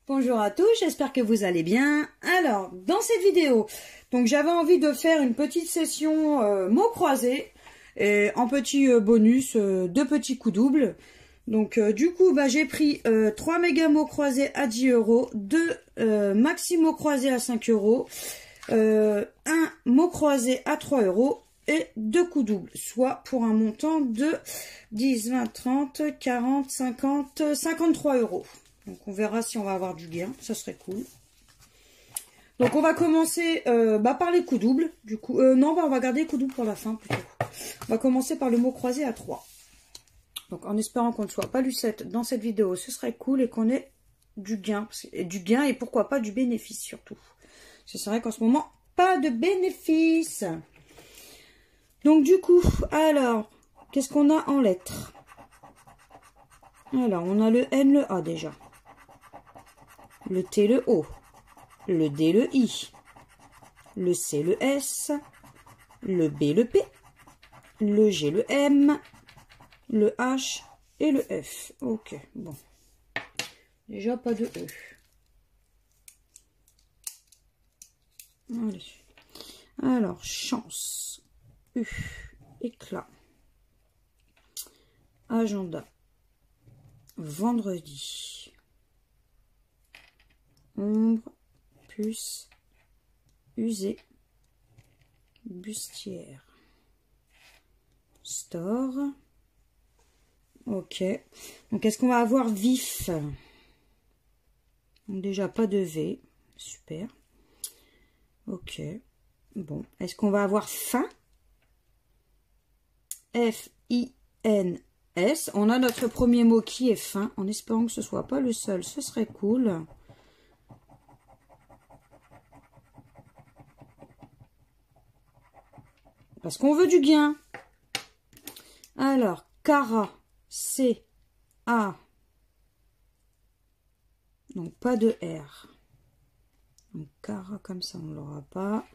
Bonjour à tous, j'espère que vous allez bien. Alors, dans cette vidéo, donc j'avais envie de faire une petite session mots croisés et en petit bonus, deux petits coups doubles. Donc du coup, j'ai pris 3 méga mots croisés à 10 €, 2 maxi mots croisés à 5 €, un mot croisé à 3 € et 2 coups doubles, soit pour un montant de 10, 20, 30, 40, 50, 53 €. Donc on verra si on va avoir du gain, ça serait cool. Donc on va commencer par les coups doubles. Du coup, non, on va garder les coups doubles pour la fin plutôt. On va commencer par le mot croisé à 3. Donc en espérant qu'on ne soit pas lucette dans cette vidéo, ce serait cool et qu'on ait du gain. Et pourquoi pas du bénéfice surtout. C'est vrai qu'en ce moment, pas de bénéfice. Donc du coup, alors, qu'est-ce qu'on a en lettres? Alors, on a le N, le A déjà. Le T, le O. Le D, le I. Le C, le S. Le B, le P. Le G, le M. Le H et le F. Ok, bon. Déjà pas de E. Allez. Alors, chance. U. Éclat. Agenda. Vendredi. Ombre. Puce. Usé. Bustière. Store. Ok. Donc, est-ce qu'on va avoir vif? Donc, déjà, pas de V. Super. Ok. Bon. Est-ce qu'on va avoir fin? F-I-N-S. On a notre premier mot qui est fin. En espérant que ce soit pas le seul. Ce serait cool. Parce qu'on veut du gain. Alors, Cara. C-A. Donc, pas de R. Donc, Cara, comme ça, on ne l'aura pas.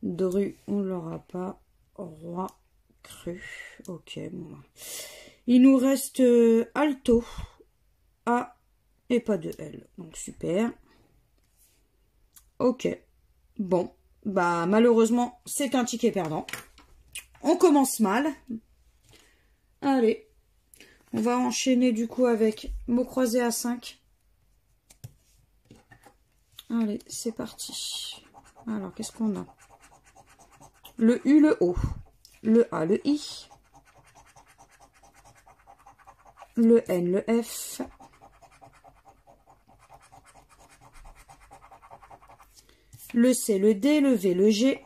Dru, on ne l'aura pas. Roi, cru. Ok, bon. Il nous reste Alto. A et pas de L. Donc, super. Ok. Bon. Malheureusement, c'est un ticket perdant. On commence mal. Allez. On va enchaîner du coup avec mots croisés à 5. Allez, c'est parti. Alors, qu'est-ce qu'on a? Le U, le O. Le A, le I. Le N, le F. Le C, le D, le V, le G.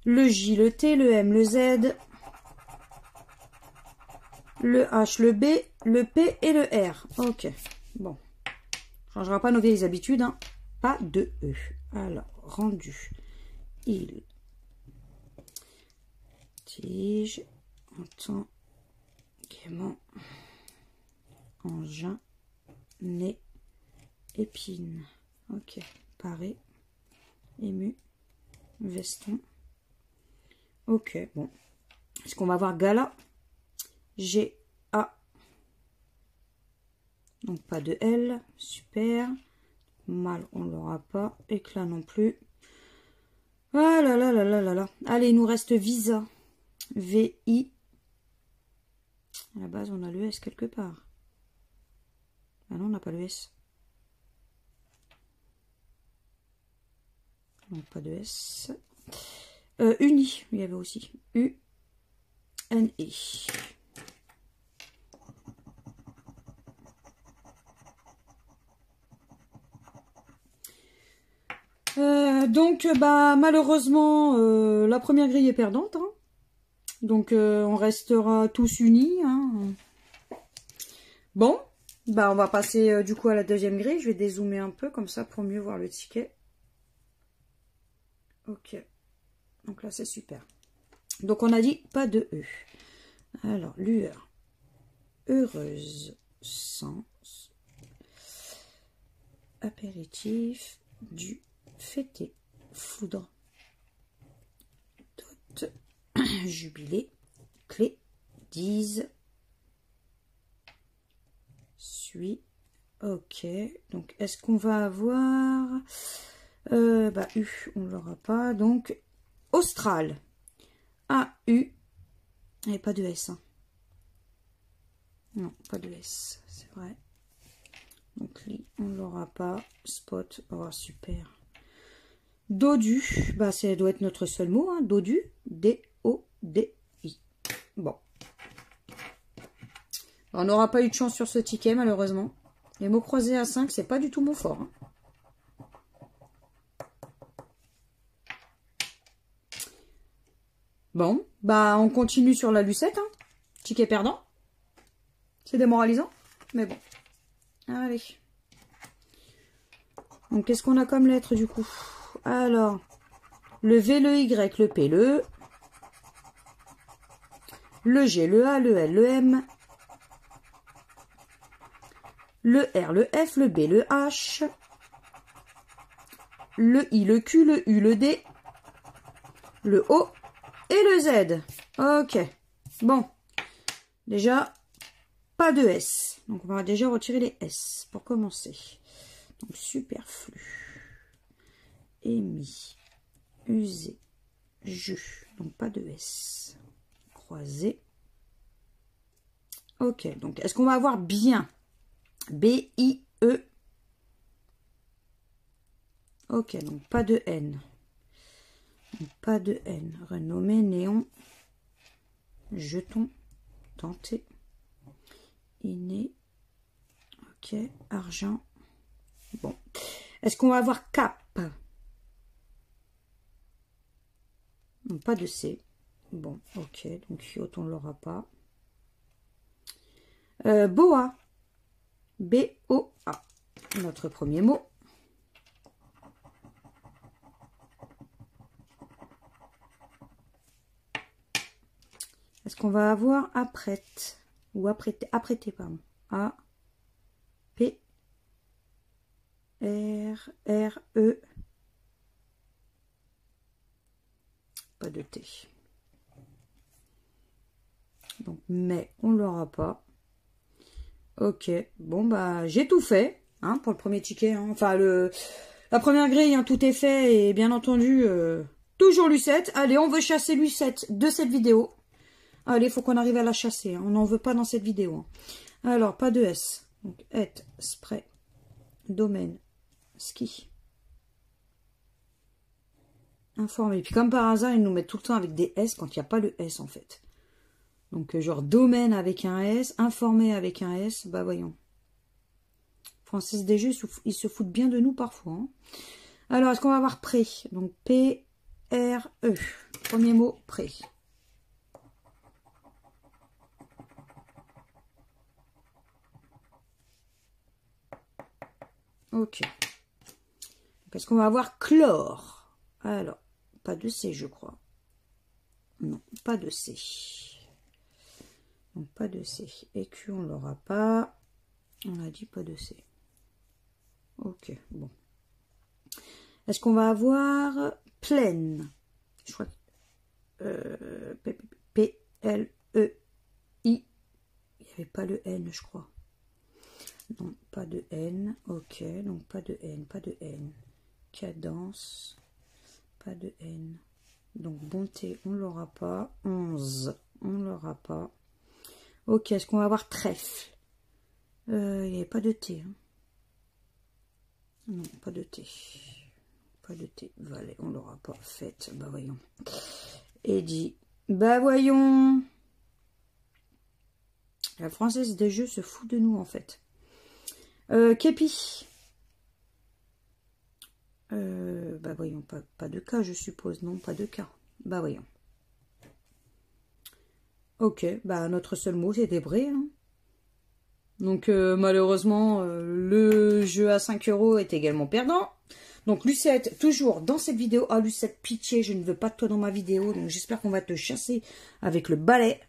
Le J, le T, le M, le Z. Le H, le B, le P et le R. Ok, bon. On ne changera pas nos vieilles habitudes, hein. Pas de E. Alors, rendu. Il. Tige. Entend. Gaiement. Engin. Nez. Épine. Ok. Paré. Ému. Veston. Ok, bon. Est-ce qu'on va voir gala? G, A. Donc pas de L. Super. Mal, on l'aura pas. Éclat non plus. Ah là là là là là là. Allez, il nous reste visa. V-I. À la base, on a le S quelque part. Ah non, on n'a pas le S. Donc pas de S. Uni, il y avait aussi. U-N-I. Donc, malheureusement, la première grille est perdante. Hein. Donc, on restera tous unis. Hein. Bon, on va passer du coup à la deuxième grille. Je vais dézoomer un peu comme ça pour mieux voir le ticket. Ok. Donc là, c'est super. Donc, on a dit pas de E. Alors, lueur. Heureuse. Sens. Apéritif. Du fêter. Foudre. Dot. Jubilé. Clé. Dise. Suis. Ok. Donc, est-ce qu'on va avoir... U, on l'aura pas. Donc, Austral. A-U. Et pas de S. Hein. Non, pas de S. C'est vrai. Donc, Li, on l'aura pas. Spot. Oh, super. Dodu. Bah, ça doit être notre seul mot. Hein. Dodu. D-O-D-I. Bon. On n'aura pas eu de chance sur ce ticket, malheureusement. Les mots croisés à 5, c'est pas du tout mon fort. Hein. Bon, bah on continue sur la lucette. Hein. Ticket perdant. C'est démoralisant, mais bon. Allez. Donc, qu'est-ce qu'on a comme lettre, du coup? Alors, le V, le Y, le P, le E. Le G, le A, le L, le M. Le R, le F, le B, le H. Le I, le Q, le U, le D. Le O et le Z. Ok. Bon. Déjà, pas de S. Donc, on va déjà retirer les S pour commencer. Donc, superflu. Émis. Usé. Jus. Donc, pas de S. Croisé. Ok. Donc, est-ce qu'on va avoir bien? B-I-E. Ok. Donc, pas de N. Donc, pas de N. Renommé, néon. Jeton. Tenté. Inné. Ok. Argent. Bon. Est-ce qu'on va avoir cap? Non, pas de C. Bon, ok. Donc, yacht, on ne l'aura pas. Boa. B-O-A. Notre premier mot. Est-ce qu'on va avoir apprête? Ou apprêter, pardon. A. P. R. R. E. Pas de T. Donc, mais on ne l'aura pas. Ok. Bon, bah, j'ai tout fait. Hein, pour le premier ticket. Hein. Enfin, la première grille, hein, tout est fait. Et bien entendu, toujours Lucette. Allez, on veut chasser Lucette de cette vidéo. Allez, il faut qu'on arrive à la chasser. Hein. On n'en veut pas dans cette vidéo. Hein. Alors, pas de S. Donc, et, spray, domaine, ski. Informé. Et puis, comme par hasard, ils nous mettent tout le temps avec des S quand il n'y a pas le S, en fait. Donc, genre, domaine avec un S, informé avec un S. Bah, voyons. Francis Desjeux, ils se foutent bien de nous parfois. Hein. Alors, est-ce qu'on va avoir prêt? Donc, P-R-E. Premier mot, prêt. Ok. Est-ce qu'on va avoir chlore? Alors, pas de C, je crois. Non, pas de C. Donc, pas de C. Écu, on l'aura pas. On a dit pas de C. Ok, bon. Est-ce qu'on va avoir pleine? Je crois que P-L-E-I. Il n'y avait pas le N, je crois. Non, pas de N. Ok, donc pas de N, pas de N. Cadence. Pas de N. Donc bonté, on l'aura pas. 11, on l'aura pas. Ok, est-ce qu'on va avoir trèfle? Il n'y avait pas de T. Hein. Non, pas de T. Pas de T. Valet, on l'aura pas. Fête, bah voyons. Eddy, bah voyons. La Française des Jeux se fout de nous en fait. Képi. Bah voyons, pas de cas, je suppose. Non, pas de cas. Bah voyons. Ok, bah notre seul mot, c'est débré. Hein. Donc malheureusement, le jeu à 5 € est également perdant. Donc Lucette, toujours dans cette vidéo. Ah Lucette, pitié, je ne veux pas de toi dans ma vidéo. Donc j'espère qu'on va te chasser avec le balai.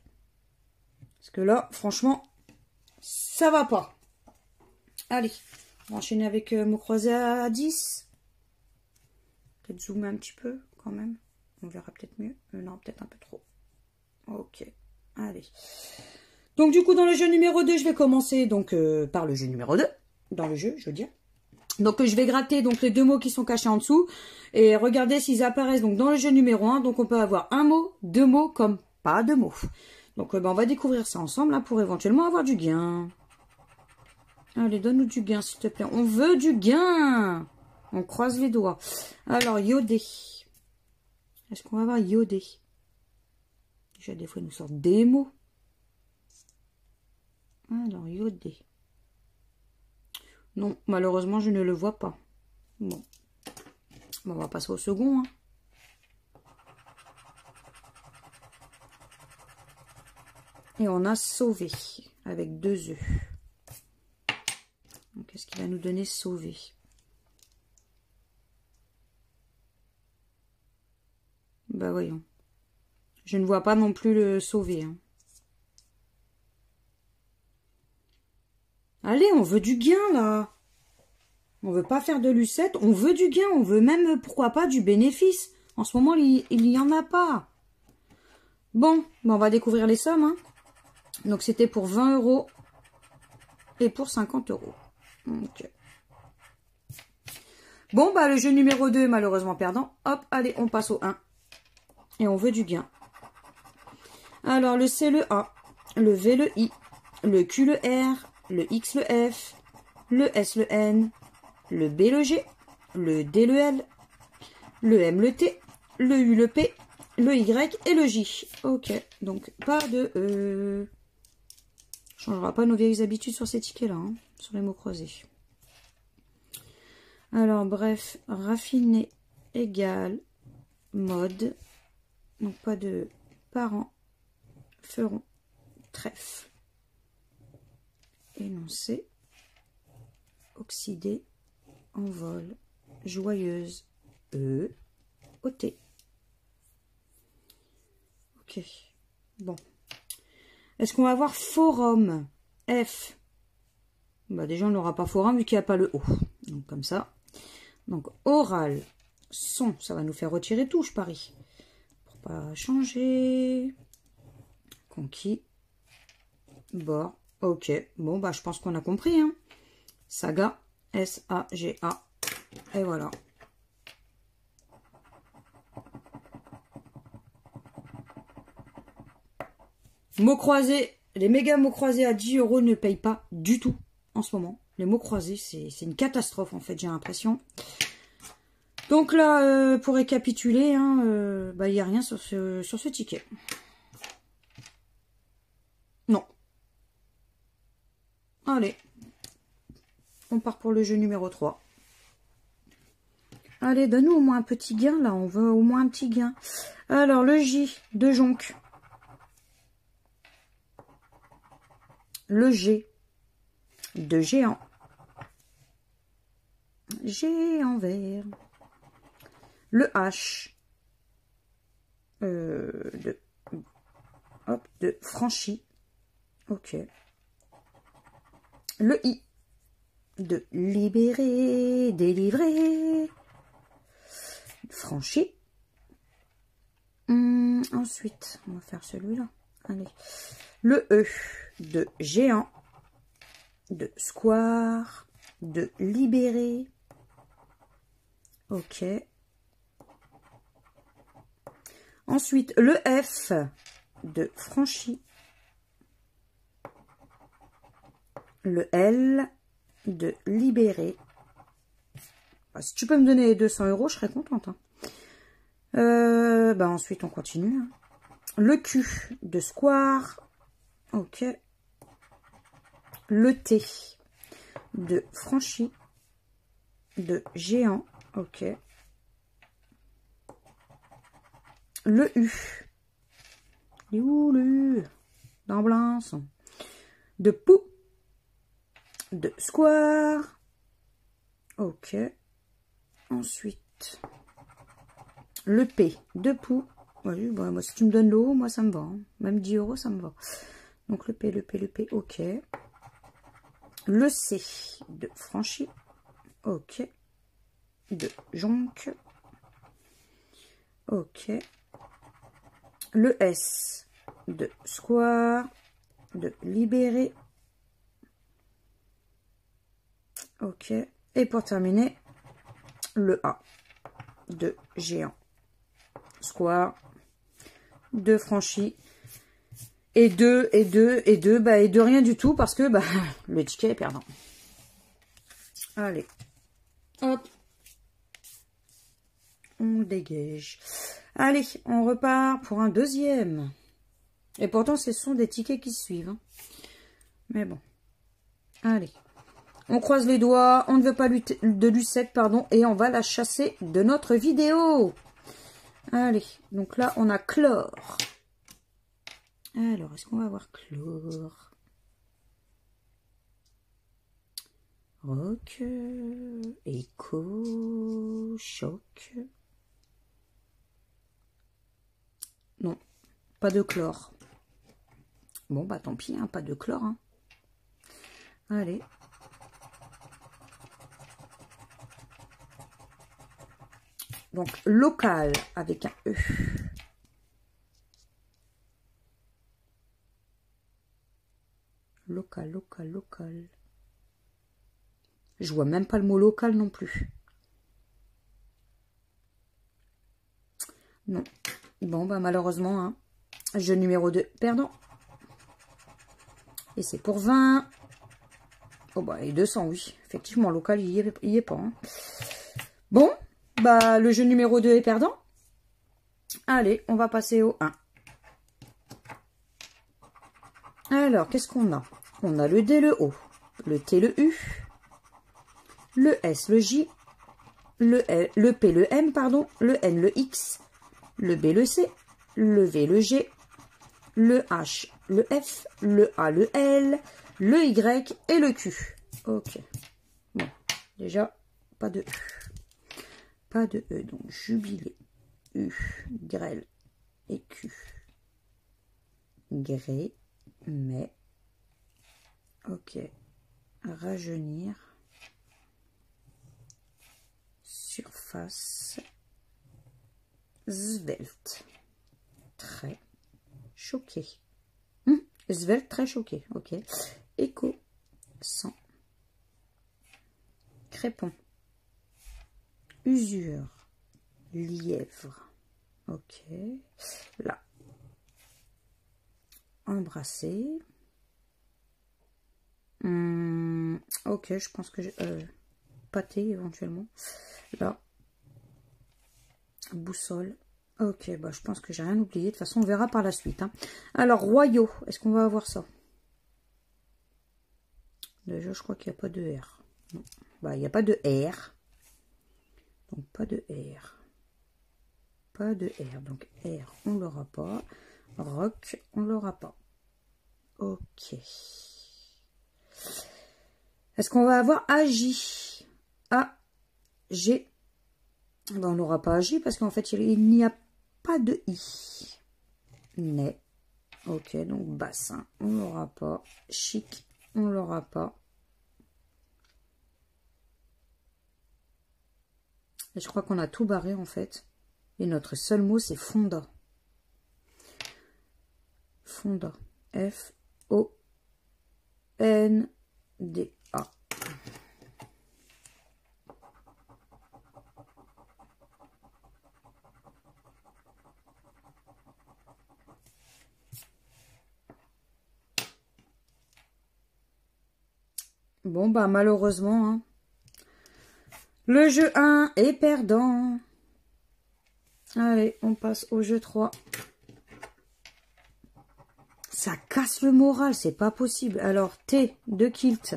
Parce que là, franchement, ça va pas. Allez, on va enchaîner avec mots croisés à 10. Peut-être zoomer un petit peu quand même. On verra peut-être mieux. Non, peut-être un peu trop. Ok, allez. Donc du coup, dans le jeu numéro 2, je vais commencer donc par le jeu numéro 2. Dans le jeu, je veux dire. Donc je vais gratter donc les deux mots qui sont cachés en dessous. Et regarder s'ils apparaissent donc dans le jeu numéro 1. Donc on peut avoir un mot, deux mots, comme pas de mots. Donc on va découvrir ça ensemble là, pour éventuellement avoir du gain. Allez, donne-nous du gain, s'il te plaît. On veut du gain. On croise les doigts. Alors, iodé. Est-ce qu'on va avoir iodé? Déjà, des fois, ils nous sortent des mots. Alors, iodé. Non, malheureusement, je ne le vois pas. Bon. On va passer au second. Hein. Et on a sauvé. Avec 2 œufs. Donc, qu'est-ce qu'il va nous donner sauver? Bah voyons. Je ne vois pas non plus le sauver. Hein. Allez, on veut du gain là. On veut pas faire de lucette. On veut du gain. On veut même, pourquoi pas, du bénéfice. En ce moment, il n'y en a pas. Bon, on va découvrir les sommes. Hein. Donc c'était pour 20 € et pour 50 €. Ok. Bon, bah le jeu numéro 2 est malheureusement perdant. Hop, allez, on passe au 1. Et on veut du gain. Alors, le C, le A, le V, le I, le Q, le R, le X, le F, le S, le N, le B, le G, le D, le L, le M, le T, le U, le P, le Y et le J. Ok, donc pas de... On ne changera pas nos vieilles habitudes sur ces tickets-là, hein, sur les mots croisés. Alors, bref, raffiné égale mode. Donc, pas de parents feront trèfle. Énoncé, oxydé, envol, joyeuse, ôté. Ok, bon. Est-ce qu'on va avoir forum? F. Bah déjà, on n'aura pas forum vu qu'il n'y a pas le O. Donc, comme ça. Donc, oral, son, ça va nous faire retirer tout, je parie. Pour pas changer. Conquis. Bord. Ok. Bon, bah, je pense qu'on a compris. Hein. Saga. S-A-G-A. Et voilà. Mots croisés. Les méga mots croisés à 10 € ne payent pas du tout en ce moment. Les mots croisés, c'est une catastrophe, en fait, j'ai l'impression. Donc là, pour récapituler, hein, bah, il n'y a rien sur ce ticket. Non. Allez. On part pour le jeu numéro 3. Allez, donne-nous au moins un petit gain, là. On veut au moins un petit gain. Alors, le J de jonc. Le G de géant. Géant vert. Le H de franchi. Ok. Le I de libérer, délivrer. Franchi. Ensuite, on va faire celui-là. Allez. Le E de géant. De square. De libérer. Ok. Ensuite, le F de franchi. Le L de libérer. Bah, si tu peux me donner 200 €, je serais contente. Hein. Bah, ensuite, on continue. Hein. Le Q de square. Ok. Le T de franchi. De géant. Ok. Le U. Il est où le U? D'ambulance. De pou. De square. Ok. Ensuite, le P de pou. Ouais, bah, moi, si tu me donnes l'eau, moi, ça me va. Hein. Même 10 €, ça me va. Donc, le P, le P, le P. Ok. Le C de franchi. Ok. De jonc. Ok. Le S de square. de libérer. Ok. Et pour terminer, le A de géant. Square. 2 franchis. Et 2, et 2, et 2, bah, et de rien du tout parce que bah, le ticket est perdant. Allez. Hop. On dégage. Allez, on repart pour un deuxième. Et pourtant, ce sont des tickets qui suivent. Hein. Mais bon. Allez. On croise les doigts. On ne veut pas de lucette, pardon. Et on va la chasser de notre vidéo. Allez. Donc là, on a chlore. Alors, est-ce qu'on va avoir chlore? Rock. Écho. Choc. Non. Pas de chlore. Bon, bah tant pis, hein, pas de chlore. Hein. Allez. Donc, local avec un E. Local, local, local. Je vois même pas le mot local non plus. Non. Bon, bah malheureusement, hein, jeu numéro 2, perdant. Et c'est pour 20. Oh bah, et 200, oui. Effectivement, local, il y est pas. Hein. Bon, bah le jeu numéro 2 est perdant. Allez, on va passer au 1. Alors, qu'est-ce qu'on a? On a le D, le O, le T, le U, le S, le J, le P, le M, pardon, le N, le X, le B, le C, le V, le G, le H, le F, le A, le L, le Y et le Q. Ok. Bon, déjà, pas de E. Pas de E, donc jubilé, U, grêle et Q. Gré, mais, ok. Rajeunir. Surface. Svelte. Très choqué. Svelte, très choqué. Ok. Écho. Sang. Crépon. Usure. Lièvre. Ok. Là. Embrasser. Ok, je pense que j'ai... pâté éventuellement. Là. Boussole. Ok, bah je pense que j'ai rien oublié. De toute façon, on verra par la suite. Hein. Alors, royaux. Est-ce qu'on va avoir ça? Déjà, je crois qu'il n'y a pas de R. Non. Bah, il n'y a pas de R. Donc, pas de R. Pas de R. Donc, R, on l'aura pas. Rock, on l'aura pas. Ok. Est-ce qu'on va avoir AJ? A, G. Ben, on n'aura pas AJ parce qu'en fait, il n'y a pas de I. Nez. Ok, donc bassin, on l'aura pas. Chic, on l'aura pas. Et je crois qu'on a tout barré en fait. Et notre seul mot, c'est fonda. Fonda. F-O-N-D-A. Bon, bah malheureusement, hein, le jeu 1 est perdant. Allez, on passe au jeu 3. Ça casse le moral, c'est pas possible. Alors, T de kilt.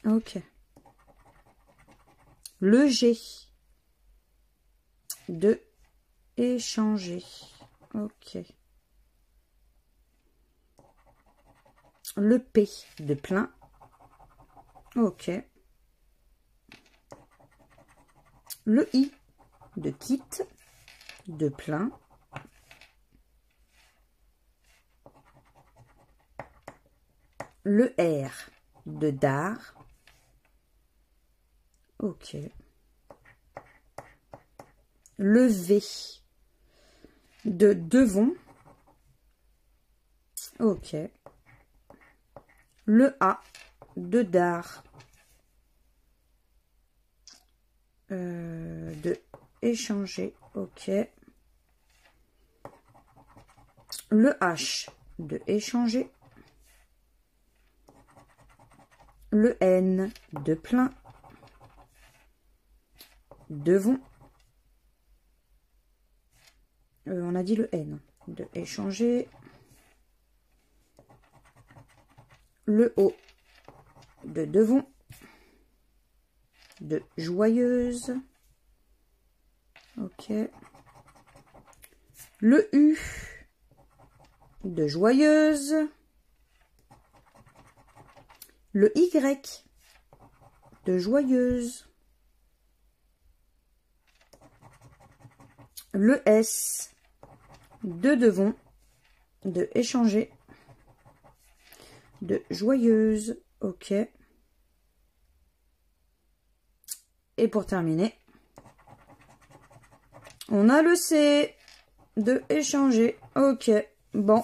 Ok. Le G de échanger. Ok. Le P de plein. Ok. Le I de quitte, de plein. Le R de dard. Ok. Le V de devant. Ok. Le A de dard. De échanger. Ok. Le H de échanger. Le N de plein. Devant. On a dit le N de échanger. Le O de devant. De joyeuse. Ok. Le U de joyeuse. Le Y de joyeuse. Le S de devant. De échanger. De joyeuse. Ok. Et pour terminer, on a le C de échanger. Ok, bon.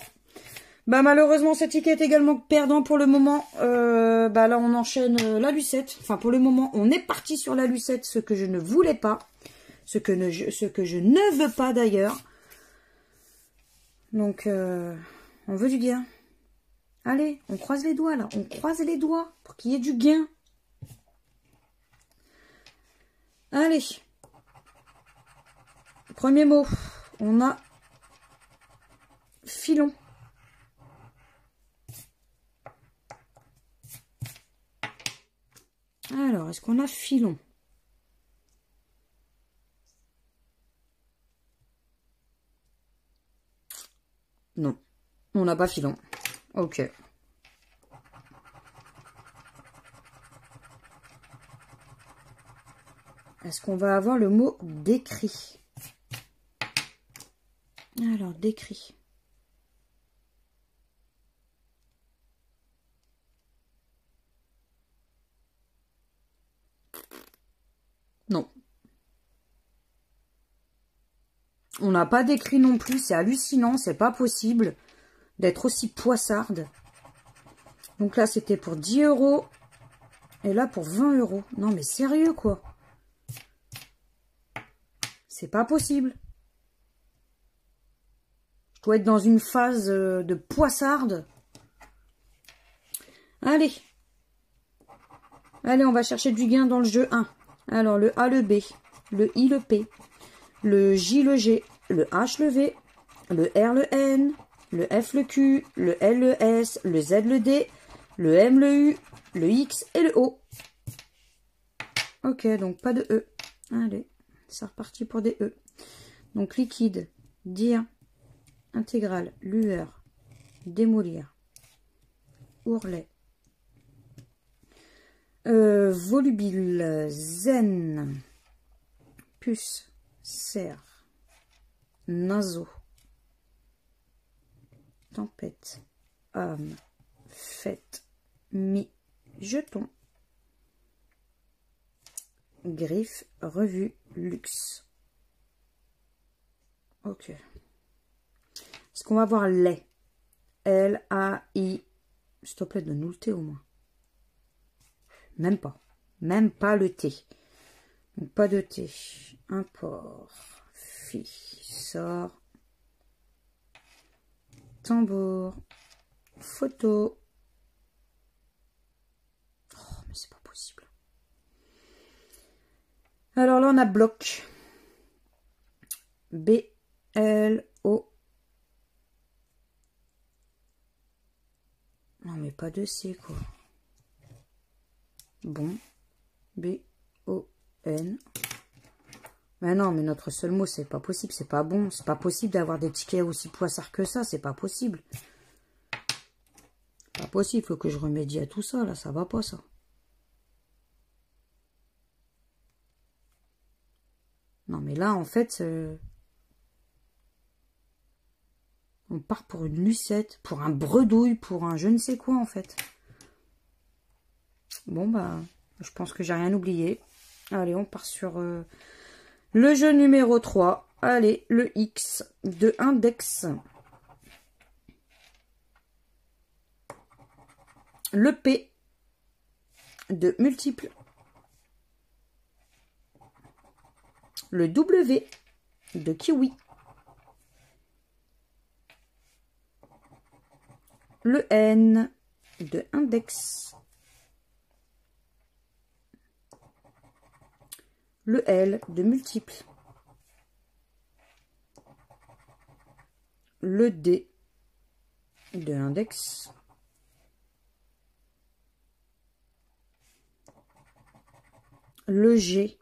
Bah malheureusement, ce ticket est également perdant pour le moment. Bah là, on enchaîne la lucette. Enfin, pour le moment, on est parti sur la lucette, ce que je ne voulais pas. Ce que je ne veux pas d'ailleurs. Donc, on veut du gain. Allez, on croise les doigts là. On croise les doigts pour qu'il y ait du gain. Allez. Premier mot. On a filon. Alors, est-ce qu'on a filon? Non, on n'a pas filon. Ok. Est-ce qu'on va avoir le mot décrit? Alors, décrit. Non. On n'a pas d'écrit non plus, c'est hallucinant, c'est pas possible d'être aussi poissarde. Donc là, c'était pour 10 €. Et là, pour 20 €. Non, mais sérieux, quoi. C'est pas possible. Je dois être dans une phase de poissarde. Allez. Allez, on va chercher du gain dans le jeu 1. Alors, le A, le B, le I, le P, le J, le G, le H, le V, le R, le N, le F, le Q, le L, le S, le Z, le D, le M, le U, le X et le O. Ok, donc pas de E. Allez, c'est reparti pour des E. Donc liquide, dire, intégrale, lueur, démolir, ourlet, volubile, zen, puce, serre, naseau, tempête, âme, fête, mi, jeton, griffe, revue, luxe. Ok. Est-ce qu'on va voir lait? L-A-I. S'il te plaît, donne-nous le T au moins. Même pas. Même pas le T. Donc pas de T. Import. Fi. Sort. Tambour. Photo. Oh, mais c'est pas possible. Alors là, on a bloc. B-L-O. Non, mais pas de C, quoi. Bon. B-O-N. Mais non, mais notre seul mot, c'est pas possible. C'est pas bon. C'est pas possible d'avoir des tickets aussi poissards que ça. C'est pas possible. Pas possible. Faut que je remédie à tout ça, là. Ça va pas, ça. Non, mais là, en fait... on part pour une lucette, pour un bredouille, pour un je ne sais quoi, en fait. Bon, bah, je pense que j'ai rien oublié. Allez, on part sur le jeu numéro 3. Allez, le X de index. le P de multiple, le W de kiwi, le N de index, le L de multiple, le D de index, le G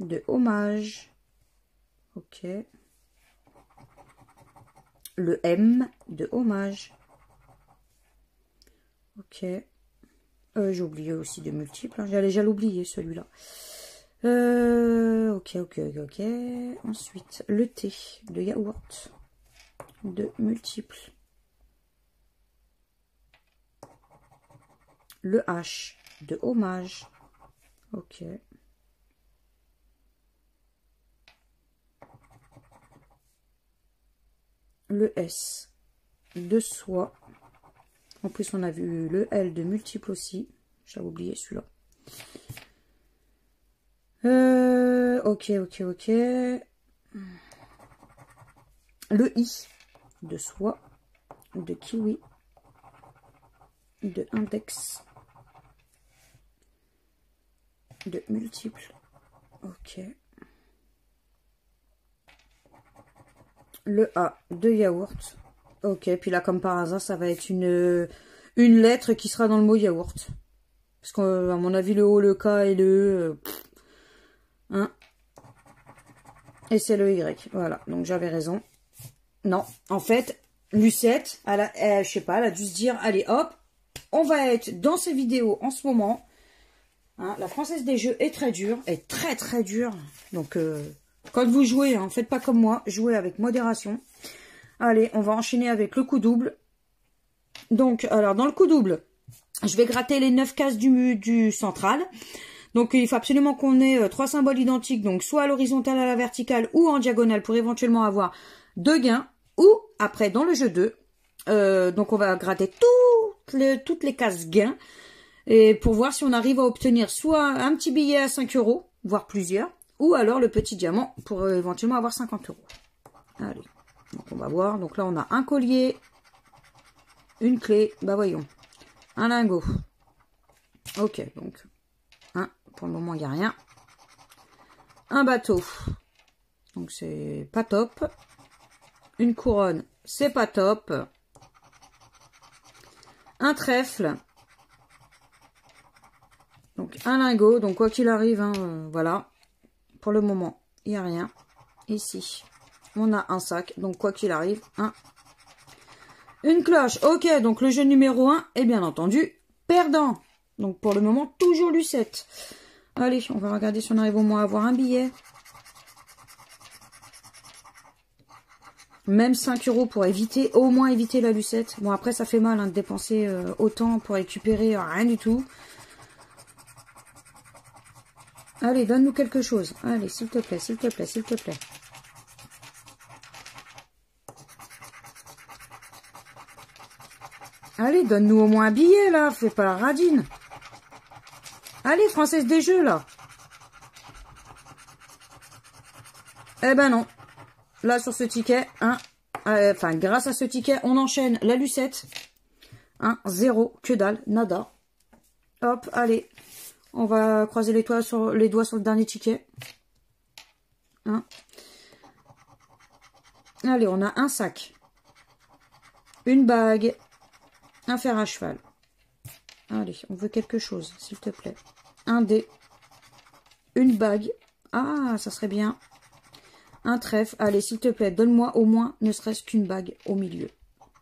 de hommage, ok, le M de hommage, ok, j'ai oublié aussi de multiples, hein. J'allais l'oublier celui-là, ok, ensuite le T de yaourt, de multiples, le H de hommage, ok, le S de soie, en plus on a vu le L de multiple aussi, j'avais oublié celui-là, ok, le I de soie, de kiwi, de index, de multiple, ok, le A de yaourt, ok, puis là comme par hasard ça va être une lettre qui sera dans le mot yaourt, parce qu'à mon avis le O, le K et le E, hein, et c'est le Y, voilà, donc j'avais raison. Non, en fait, Lucette, je sais pas, elle a dû se dire, allez hop, on va être dans ces vidéos en ce moment. Hein, la Française des Jeux est très dure, est très dure. Donc, quand vous jouez, hein, faites pas comme moi, jouez avec modération. Allez, on va enchaîner avec le coup double. Donc, alors, dans le coup double, je vais gratter les 9 cases du central. Donc, il faut absolument qu'on ait 3 symboles identiques, donc soit à l'horizontale, à la verticale ou en diagonale pour éventuellement avoir 2 gains. Ou après dans le jeu 2, donc on va gratter toutes les cases gains et pour voir si on arrive à obtenir soit un petit billet à 5 €, voire plusieurs, ou alors le petit diamant pour éventuellement avoir 50 €. Allez, donc on va voir. Donc là on a un collier, une clé, bah voyons, un lingot. Ok, donc pour le moment il n'y a rien. Un bateau, donc c'est pas top. Une couronne, c'est pas top. Un trèfle. Donc un lingot. Donc quoi qu'il arrive, hein, voilà. Pour le moment, il n'y a rien. Ici, on a un sac. Donc quoi qu'il arrive, une cloche. Ok, donc le jeu numéro 1 est bien entendu perdant. Donc pour le moment, toujours Lucette. Allez, on va regarder si on arrive au moins à avoir un billet. Même 5 € pour éviter, au moins éviter la Lucette. Bon, après, ça fait mal de dépenser autant pour récupérer rien du tout. Allez, donne-nous quelque chose. Allez, s'il te plaît, s'il te plaît, s'il te plaît. Allez, donne-nous au moins un billet, là. Fais pas la radine. Allez, Française des Jeux, là. Eh ben non. Là, sur ce ticket, grâce à ce ticket, on enchaîne la Lucette. 0, que dalle, nada. Hop, allez. On va croiser les doigts sur le dernier ticket. Allez, on a un sac. Une bague. Un fer à cheval. Allez, on veut quelque chose, s'il te plaît. Un dé. Une bague. Ah, ça serait bien. Un trèfle. Allez, s'il te plaît, donne-moi au moins ne serait-ce qu'une bague au milieu.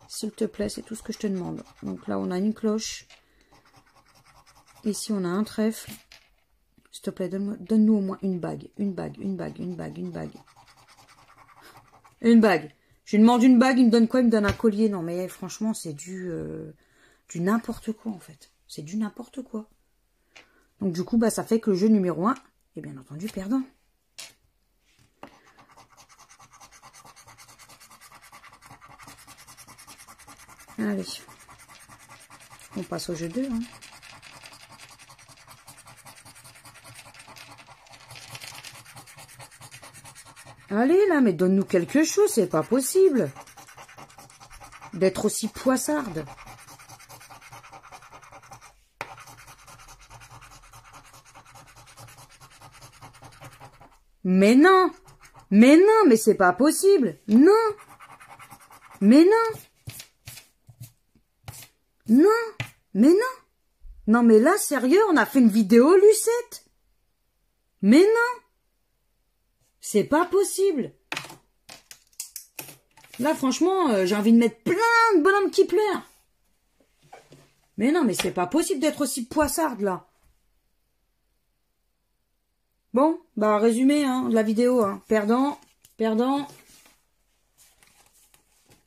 S'il te plaît, c'est tout ce que je te demande. Donc là, on a une cloche. Ici, on a un trèfle. S'il te plaît, donne-nous au moins une bague. Une bague, une bague, une bague, une bague. Une bague. Je lui demande une bague, il me donne quoi? Il me donne un collier. Non, mais franchement, c'est du n'importe quoi, en fait. C'est du n'importe quoi. Donc, du coup, bah, ça fait que le jeu numéro 1 est bien entendu perdant. Allez. On passe au jeu 2. Hein. Allez là, mais donne-nous quelque chose, c'est pas possible. D'être aussi poissarde. Mais non! Mais non, mais c'est pas possible! Non! Mais non! Non! Mais non! Non mais là, sérieux, on a fait une vidéo Lucette! Mais non! C'est pas possible! Là, franchement, j'ai envie de mettre plein de bonhommes qui pleurent! Mais non, mais c'est pas possible d'être aussi poissarde, là! Bon, bah résumé hein, de la vidéo. Hein. Perdant, perdant.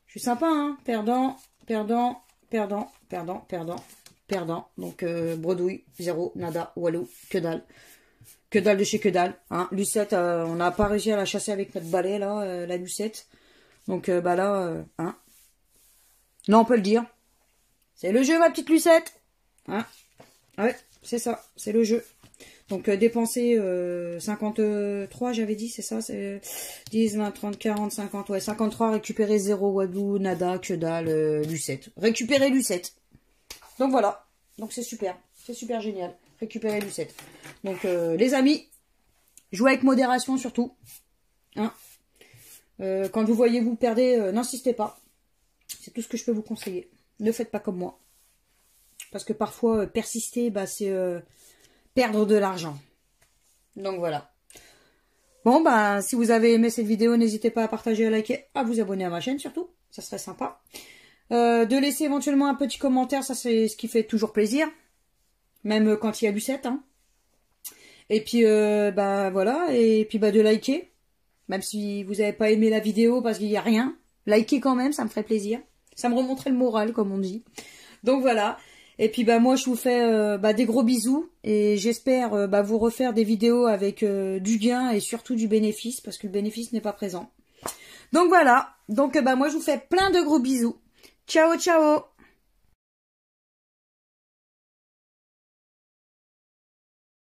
Je suis sympa, hein. Perdant, perdant, perdant, perdant, perdant, perdant. Donc bredouille, zéro, nada, walou, que dalle. Que dalle de chez que dalle. Hein. Lucette, on n'a pas réussi à la chasser avec notre balai, là, la Lucette. Donc bah là, hein. Non, on peut le dire. C'est le jeu, ma petite Lucette. Hein. Ouais, c'est ça, c'est le jeu. Donc dépenser 53, j'avais dit, c'est ça, c'est 10, 20, 30, 40, 50, ouais, 53, récupérer 0, wadou, nada, que dalle, Lucette. Récupérer Lucette. Donc voilà, donc c'est super génial, récupérer Lucette. Donc les amis, jouez avec modération surtout. Hein. Quand vous voyez vous perdez, n'insistez pas. C'est tout ce que je peux vous conseiller. Ne faites pas comme moi. Parce que parfois, persister, bah, c'est... perdre de l'argent. Donc voilà. Bon, bah, si vous avez aimé cette vidéo, n'hésitez pas à partager, à liker, à vous abonner à ma chaîne surtout. Ça serait sympa. De laisser éventuellement un petit commentaire, ça c'est ce qui fait toujours plaisir. Même quand il y a Lucette. Hein. Et puis, bah voilà. Et puis, bah, de liker. Même si vous n'avez pas aimé la vidéo parce qu'il n'y a rien. Likez quand même, ça me ferait plaisir. Ça me remonterait le moral, comme on dit. Donc voilà. Et puis bah moi je vous fais des gros bisous et j'espère vous refaire des vidéos avec du gain et surtout du bénéfice parce que le bénéfice n'est pas présent. Donc voilà, donc moi je vous fais plein de gros bisous. Ciao ciao.